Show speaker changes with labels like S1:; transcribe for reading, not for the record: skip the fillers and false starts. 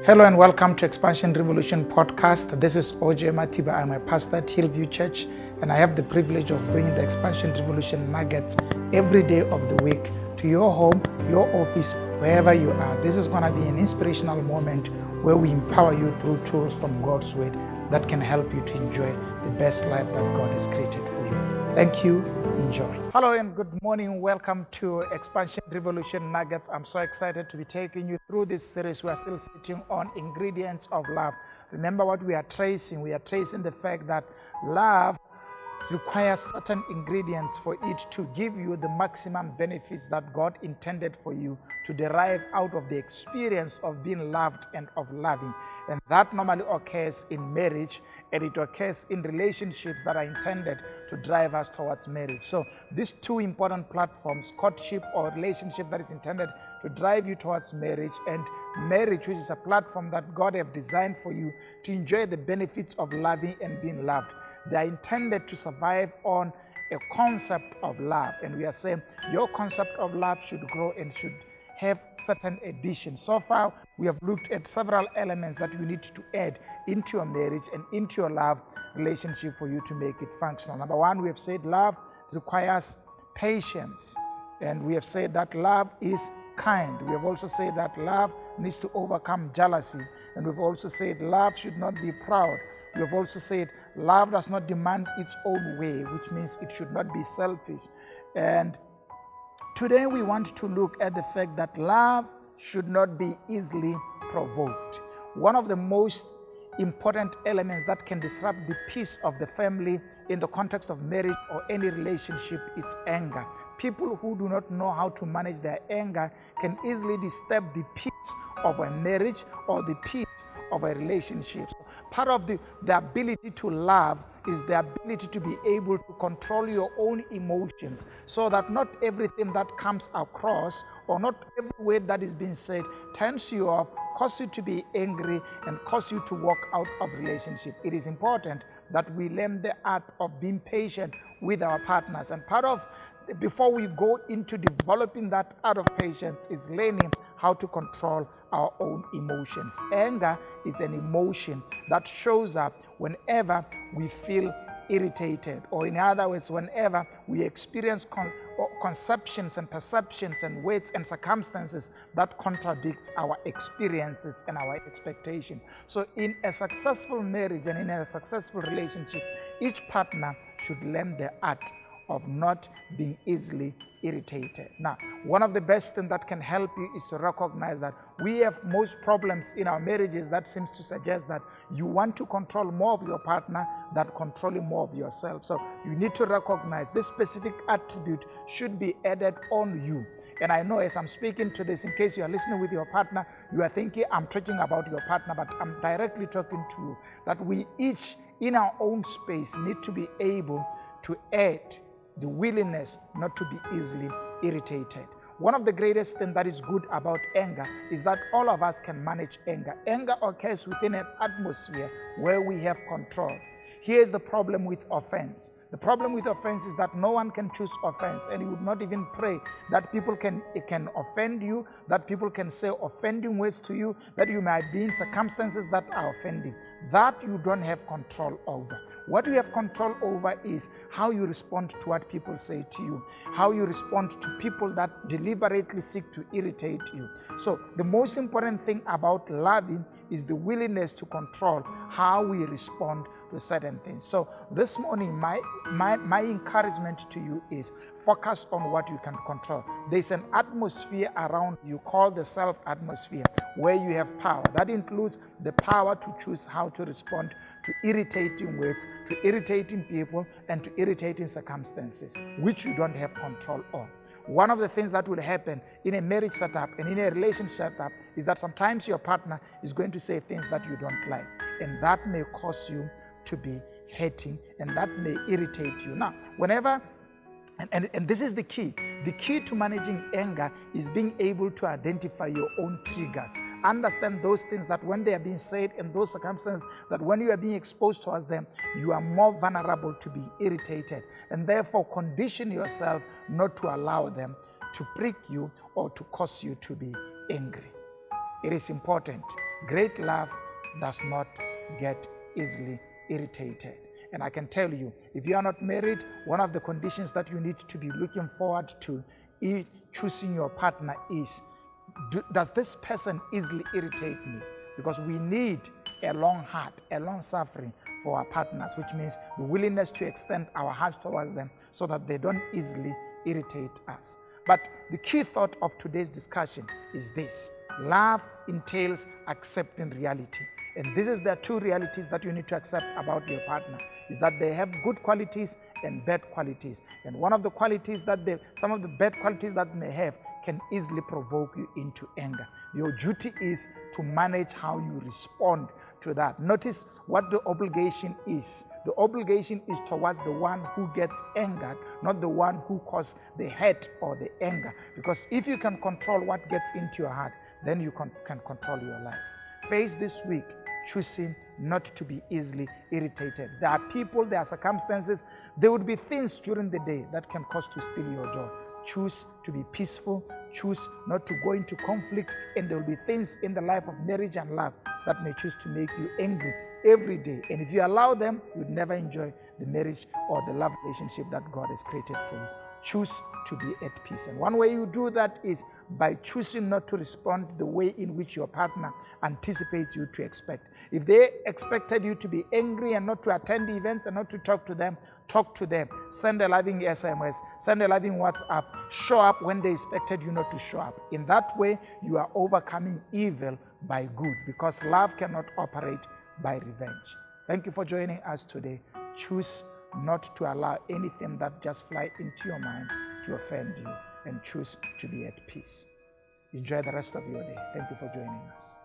S1: Hello and welcome to Expansion Revolution podcast. This is OJ Matiba. I'm a pastor at Hillview Church, and I have the privilege of bringing the Expansion Revolution nuggets every day of the week to your home, your office, wherever you are. This is going to be an inspirational moment where we empower you through tools from God's Word that can help you to enjoy the best life that God has created for you. Thank you. Enjoy. Hello and good morning. Welcome to Expansion Revolution Nuggets. I'm so excited to be taking you through this series. We are still sitting on ingredients of love. Remember what we are tracing. We are tracing the fact that love requires certain ingredients for it to give you the maximum benefits that God intended for you to derive out of the experience of being loved and of loving. And that normally occurs in marriage, and it occurs in relationships that are intended to drive us towards marriage. So these two important platforms, courtship or relationship that is intended to drive you towards marriage, and marriage, which is a platform that God have designed for you to enjoy the benefits of loving and being loved. They are intended to survive on a concept of love. And we are saying your concept of love should grow and should have certain additions. So far, we have looked at several elements that you need to add into your marriage and into your love relationship for you to make it functional. Number one, we have said love requires patience. And we have said that love is kind. We have also said that love needs to overcome jealousy. And we've also said love should not be proud. We have also said love does not demand its own way, which means it should not be selfish. And today we want to look at the fact that love should not be easily provoked. One of the most important elements that can disrupt the peace of the family in the context of marriage or any relationship is anger. People who do not know how to manage their anger can easily disturb the peace of a marriage or the peace of a relationship. So part of the ability to love is the ability to be able to control your own emotions, so that not everything that comes across or not every word that is being said turns you off, cause you to be angry, and cause you to walk out of relationship. It is important that we learn the art of being patient with our partners. And part of, before we go into developing that art of patience, is learning how to control our own emotions. Anger is an emotion that shows up whenever we feel irritated, or in other words, whenever we experience conceptions and perceptions and words and circumstances that contradict our experiences and our expectation. So in a successful marriage and in a successful relationship, each partner should learn the art of not being easily irritated. Now, one of the best things that can help you is to recognize that we have most problems in our marriages that seems to suggest that you want to control more of your partner than controlling more of yourself. So you need to recognize this specific attribute should be added on you. And I know as I'm speaking to this, in case you are listening with your partner, you are thinking I'm talking about your partner, but I'm directly talking to you, that we each in our own space need to be able to add the willingness not to be easily irritated. One of the greatest things that is good about anger is that all of us can manage anger. Anger occurs within an atmosphere where we have control. Here's the problem with offense. The problem with offense is that no one can choose offense, and you would not even pray that people can offend you, that people can say offending words to you, that you might be in circumstances that are offending. That you don't have control over. What you have control over is how you respond to what people say to you, how you respond to people that deliberately seek to irritate you. So the most important thing about loving is the willingness to control how we respond to certain things. So this morning, my encouragement to you is focus on what you can control. There's an atmosphere around you called the self atmosphere where you have power. That includes the power to choose how to respond to irritating words, to irritating people, and to irritating circumstances, which you don't have control on. One of the things that will happen in a marriage setup and in a relationship setup is that sometimes your partner is going to say things that you don't like, and that may cause you to be hating, and that may irritate you. Now, whenever and this is the key. The key to managing anger is being able to identify your own triggers. Understand those things that when they are being said in those circumstances, that when you are being exposed towards them, you are more vulnerable to be irritated. And therefore, condition yourself not to allow them to prick you or to cause you to be angry. It is important Great love does not get easily irritated. And I can tell you, if you are not married, one of the conditions that you need to be looking forward to in choosing your partner is, does this person easily irritate me? Because we need a long heart, a long suffering for our partners, which means the willingness to extend our hearts towards them so that they don't easily irritate us. But the key thought of today's discussion is this: love entails accepting reality. And this is the two realities that you need to accept about your partner, is that they have good qualities and bad qualities. And one of the qualities that some of the bad qualities that they have can easily provoke you into anger. Your duty is to manage how you respond to that. Notice what the obligation is. The obligation is towards the one who gets angered, not the one who caused the hurt or the anger. Because if you can control what gets into your heart, then you can control your life. Face this week choosing not to be easily irritated. There are people, there are circumstances, there would be things during the day that can cause to steal your joy. Choose to be peaceful, choose not to go into conflict, and there will be things in the life of marriage and love that may choose to make you angry every day. And if you allow them, you'd never enjoy the marriage or the love relationship that God has created for you. Choose to be at peace. And one way you do that is by choosing not to respond the way in which your partner anticipates you to expect. If they expected you to be angry and not to attend the events and not to talk to them, talk to them. Send a loving SMS, send a loving WhatsApp. Show up when they expected you not to show up. In that way, you are overcoming evil by good, because love cannot operate by revenge. Thank you for joining us today. Choose not to allow anything that just fly into your mind to offend you, and choose to be at peace. Enjoy the rest of your day. Thank you for joining us.